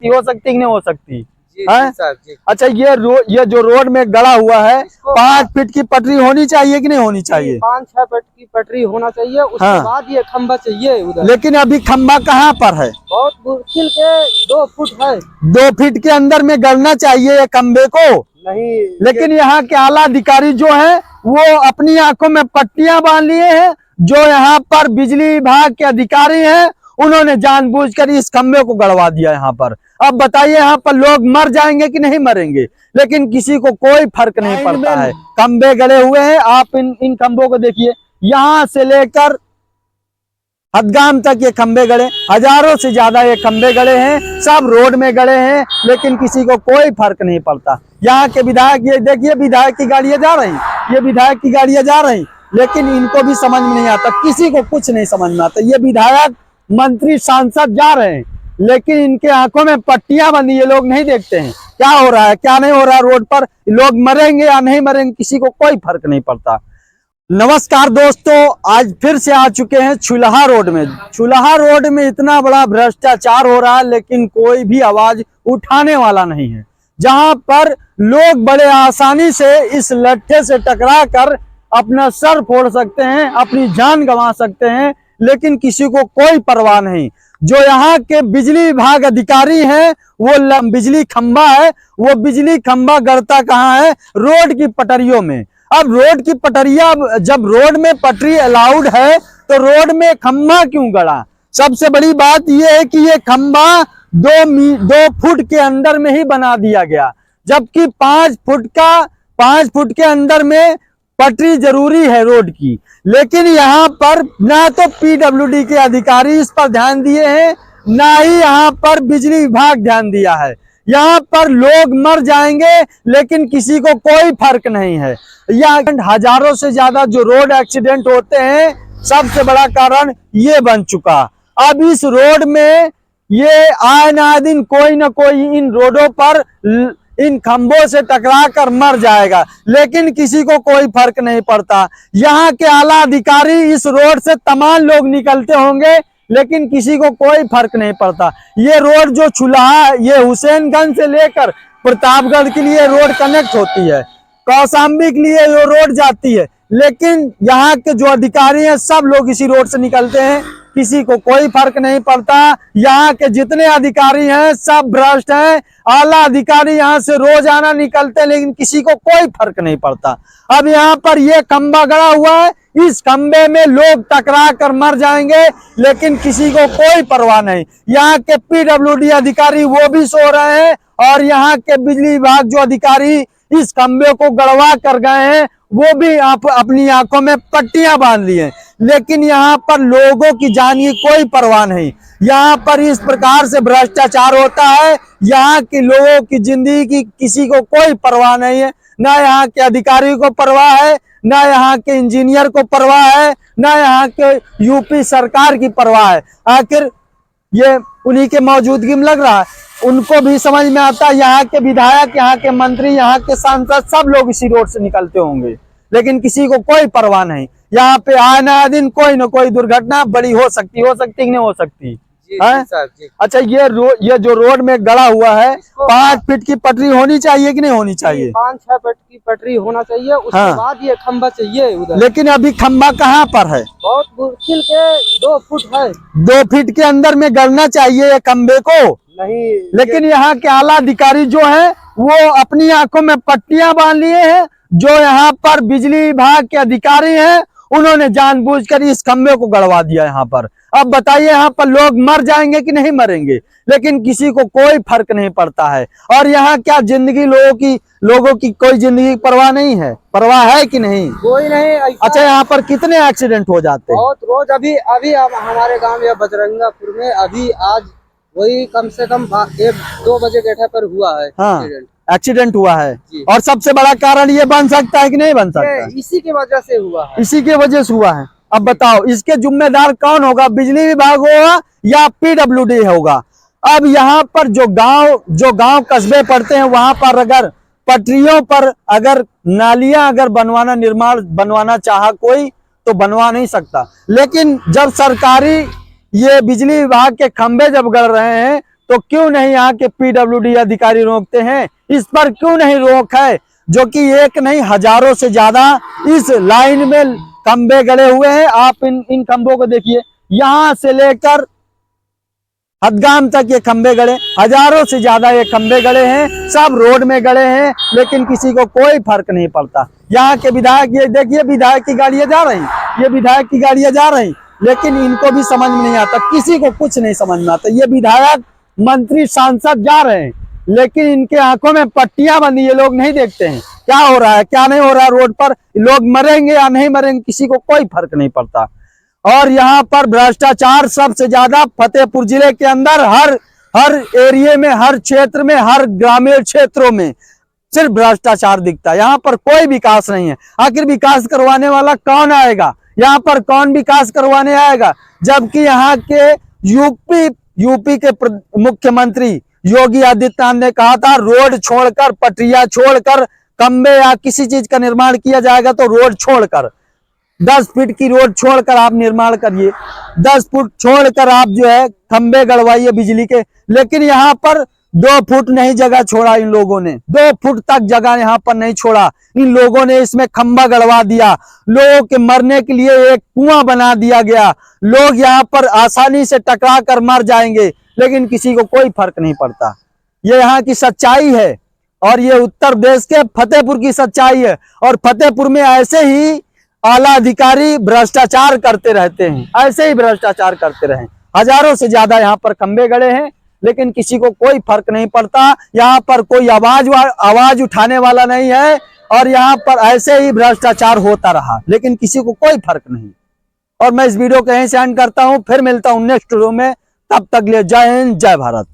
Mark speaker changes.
Speaker 1: हो सकती कि नहीं हो सकती
Speaker 2: जी साहब जी।
Speaker 1: अच्छा ये जो रोड में गड़ा हुआ है 5 फीट की पटरी होनी चाहिए कि नहीं होनी चाहिए?
Speaker 2: 5-6 फीट की पटरी होना चाहिए, उसके बाद ये खंबा चाहिए उधर।
Speaker 1: लेकिन अभी खंबा कहाँ पर है?
Speaker 2: बहुत मुश्किल के 2 फुट है।
Speaker 1: 2 फीट के अंदर में गड़ना चाहिए ये खंबे को
Speaker 2: नहीं,
Speaker 1: लेकिन यहाँ के आला अधिकारी जो है वो अपनी आंखों में पट्टियां बांध लिए हैं। जो यहाँ पर बिजली विभाग के अधिकारी हैं उन्होंने जानबूझकर इस खंबे को गड़वा दिया यहाँ पर। अब बताइए यहाँ पर लोग मर जाएंगे कि नहीं मरेंगे, लेकिन किसी को कोई फर्क नहीं पड़ता है। खंबे गड़े हुए हैं, आप इन खंभों को देखिए, यहाँ से लेकर हदगाम तक ये खंबे गड़े, हजारों से ज्यादा ये खंबे गड़े हैं, सब रोड में गड़े हैं, लेकिन किसी को कोई फर्क नहीं पड़ता। यहाँ के विधायक, ये देखिए विधायक की गाड़ियां जा रही, ये विधायक की गाड़ियां जा रही, लेकिन इनको भी समझ में नहीं आता, किसी को कुछ नहीं समझ में आता। ये विधायक मंत्री सांसद जा रहे हैं, लेकिन इनके आंखों में पट्टियां बंधी, ये लोग नहीं देखते हैं क्या हो रहा है क्या नहीं हो रहा है। रोड पर लोग मरेंगे या नहीं मरेंगे किसी को कोई फर्क नहीं पड़ता। नमस्कार दोस्तों, आज फिर से आ चुके हैं छुलहा रोड में। छुलहा रोड में इतना बड़ा भ्रष्टाचार हो रहा है, लेकिन कोई भी आवाज उठाने वाला नहीं है। जहां पर लोग बड़े आसानी से इस लट्ठे से टकरा कर अपना सर फोड़ सकते हैं, अपनी जान गंवा सकते हैं, लेकिन किसी को कोई परवाह नहीं। जो यहाँ के बिजली विभाग अधिकारी हैं, वो बिजली खंबा है, वो बिजली खंबा गड़ता कहाँ है? रोड की पटरियों में। अब रोड की पटरिया, जब रोड में पटरी अलाउड है तो रोड में खंबा क्यों गड़ा? सबसे बड़ी बात यह है कि ये खंबा 2 फुट के अंदर में ही बना दिया गया, जबकि 5 फुट के अंदर में पटरी जरूरी है रोड की। लेकिन यहाँ पर ना तो पीडब्ल्यूडी के अधिकारी इस पर ध्यान दिए हैं, ना ही यहाँ पर बिजली विभाग ध्यान दिया है। यहाँ पर लोग मर जाएंगे, लेकिन किसी को कोई फर्क नहीं है। यहाँ हजारों से ज्यादा जो रोड एक्सीडेंट होते हैं, सबसे बड़ा कारण ये बन चुका। अब इस रोड में ये आए ना दिन कोई ना कोई इन रोडों पर इन खंभों से टकरा कर मर जाएगा, लेकिन किसी को कोई फर्क नहीं पड़ता। यहाँ के आला अधिकारी, इस रोड से तमाम लोग निकलते होंगे, लेकिन किसी को कोई फर्क नहीं पड़ता। ये रोड जो छुलहा, ये हुसैनगंज से लेकर प्रतापगढ़ के लिए रोड कनेक्ट होती है, कौशाम्बी के लिए ये रोड जाती है, लेकिन यहाँ के जो अधिकारी हैं सब लोग इसी रोड से निकलते हैं, किसी को कोई फर्क नहीं पड़ता। यहाँ के जितने अधिकारी हैं सब भ्रष्ट हैं। आला अधिकारी यहाँ से रोजाना निकलते हैं, लेकिन किसी को कोई फर्क नहीं पड़ता। अब यहाँ पर ये खंबा गड़ा हुआ है, इस खंबे में लोग टकरा कर मर जाएंगे, लेकिन किसी को कोई परवाह नहीं। यहाँ के पीडब्ल्यूडी अधिकारी वो भी सो रहे हैं, और यहाँ के बिजली विभाग जो अधिकारी इस खंबे को गड़वा कर गए हैं, वो भी अपनी आंखों में पट्टियां बांध ली हैं, लेकिन यहाँ पर लोगों की जान की कोई परवाह नहीं। यहाँ पर इस प्रकार से भ्रष्टाचार होता है, यहाँ के लोगों की जिंदगी की किसी को कोई परवाह नहीं है। ना यहाँ के अधिकारी को परवाह है, ना यहाँ के इंजीनियर को परवाह है, ना यहाँ के यूपी सरकार की परवाह है। आखिर ये उन्हीं के मौजूदगी में लग रहा है। उनको भी समझ में आता है, यहाँ के विधायक, यहाँ के मंत्री, यहाँ के सांसद सब लोग इसी रोड से निकलते होंगे, लेकिन किसी को कोई परवाह नहीं। यहाँ पे आए ना दिन कोई ना कोई दुर्घटना बड़ी हो सकती कि नहीं हो सकती है? अच्छा ये जो रोड में गड़ा हुआ है 5 फीट की पटरी होनी चाहिए कि नहीं होनी चाहिए?
Speaker 2: 5-6 फीट की पटरी होना चाहिए, उसके बाद ये खंबा चाहिए उधर।
Speaker 1: लेकिन अभी खंबा कहाँ पर है?
Speaker 2: बहुत मुश्किल के 2 फुट है।
Speaker 1: 2 फीट के अंदर में गड़ना चाहिए ये खंबे को
Speaker 2: नहीं,
Speaker 1: लेकिन यहाँ के आला अधिकारी जो है वो अपनी आंखों में पट्टियां बांध लिए हैं। जो यहाँ पर बिजली विभाग के अधिकारी हैं उन्होंने जानबूझकर इस खंबे को गड़वा दिया यहाँ पर। अब बताइए यहाँ पर लोग मर जाएंगे कि नहीं मरेंगे, लेकिन किसी को कोई फर्क नहीं पड़ता है। और यहाँ क्या जिंदगी लोगों की कोई जिंदगी परवाह नहीं है? परवाह है कि नहीं?
Speaker 2: कोई नहीं।
Speaker 1: अच्छा यहाँ पर कितने एक्सीडेंट हो जाते हैं?
Speaker 2: बहुत रोज। अभी हमारे गांव या बजरंगापुर में अभी आज वही कम से कम 1-2 बजे गेठा पर हुआ है।
Speaker 1: हाँ, एक्सीडेंट हुआ है। और सबसे बड़ा कारण ये बन सकता है कि नहीं बन सकता?
Speaker 2: इसी की वजह से हुआ है।
Speaker 1: इसी की वजह से हुआ है। अब बताओ इसके जिम्मेदार कौन होगा? बिजली विभाग होगा या पीडब्ल्यूडी होगा? अब यहाँ पर जो गांव कस्बे पड़ते हैं, वहां पर अगर पटरियों पर अगर नालियां अगर बनवाना चाहा कोई तो बनवा नहीं सकता। लेकिन जब सरकारी ये बिजली विभाग के खंभे जब गड़ रहे हैं तो क्यों नहीं यहाँ के पीडब्ल्यूडी अधिकारी रोकते हैं? इस पर क्यों नहीं रोक है? जो कि एक नहीं हजारों से ज्यादा इस लाइन में खंबे गड़े हुए हैं। आप इन खंभों को देखिए, यहां से लेकर हदगाम तक ये खंबे गड़े, हजारों से ज्यादा ये खंबे गड़े हैं, सब रोड में गड़े हैं, लेकिन किसी को कोई फर्क नहीं पड़ता। यहाँ के विधायक, ये देखिए विधायक की गाड़ियां जा रही, ये विधायक की गाड़ियां जा रही, लेकिन इनको भी समझ में नहीं आता, किसी को कुछ नहीं समझ में आता। ये विधायक, मंत्री, सांसद जा रहे हैं, लेकिन इनके आंखों में पट्टियां बंधी, ये लोग नहीं देखते हैं क्या हो रहा है, क्या नहीं हो रहा है। रोड पर लोग मरेंगे या नहीं मरेंगे, किसी को कोई फर्क नहीं पड़ता। और यहाँ पर भ्रष्टाचार सबसे ज्यादा फतेहपुर जिले के अंदर हर एरिया में, हर क्षेत्र में, हर ग्रामीण क्षेत्रों में सिर्फ भ्रष्टाचार दिखता है। यहाँ पर कोई विकास नहीं है। आखिर विकास करवाने वाला कौन आएगा? यहाँ पर कौन विकास करवाने आएगा? जबकि यहाँ के यूपी के मुख्यमंत्री योगी आदित्यनाथ ने कहा था, रोड छोड़कर, पटरिया छोड़कर, खंबे या किसी चीज का निर्माण किया जाएगा तो रोड छोड़कर 10 फीट की रोड छोड़कर आप निर्माण करिए, 10 फुट छोड़कर आप जो है खंबे गड़वाइए बिजली के। लेकिन यहाँ पर 2 फुट नहीं जगह छोड़ा इन लोगों ने, 2 फुट तक जगह यहाँ पर नहीं छोड़ा। इन लोगों ने इसमें खंबा गड़वा दिया, लोगों के मरने के लिए एक कुआं बना दिया गया, लोग यहाँ पर आसानी से टकरा कर मर जाएंगे, लेकिन किसी को कोई फर्क नहीं पड़ता। ये यहाँ की सच्चाई है और ये उत्तर प्रदेश के फतेहपुर की सच्चाई है। और फतेहपुर में ऐसे ही आला अधिकारी भ्रष्टाचार करते रहते हैं, ऐसे ही भ्रष्टाचार करते रहे। हजारों से ज्यादा यहाँ पर खंबे गड़े हैं, लेकिन किसी को कोई फर्क नहीं पड़ता। यहाँ पर कोई आवाज उठाने वाला नहीं है और यहाँ पर ऐसे ही भ्रष्टाचार होता रहा, लेकिन किसी को कोई फर्क नहीं। और मैं इस वीडियो को यहीं से एंड करता हूँ, फिर मिलता हूँ नेक्स्ट वीडियो में। तब तक लिए जय हिंद, जय भारत।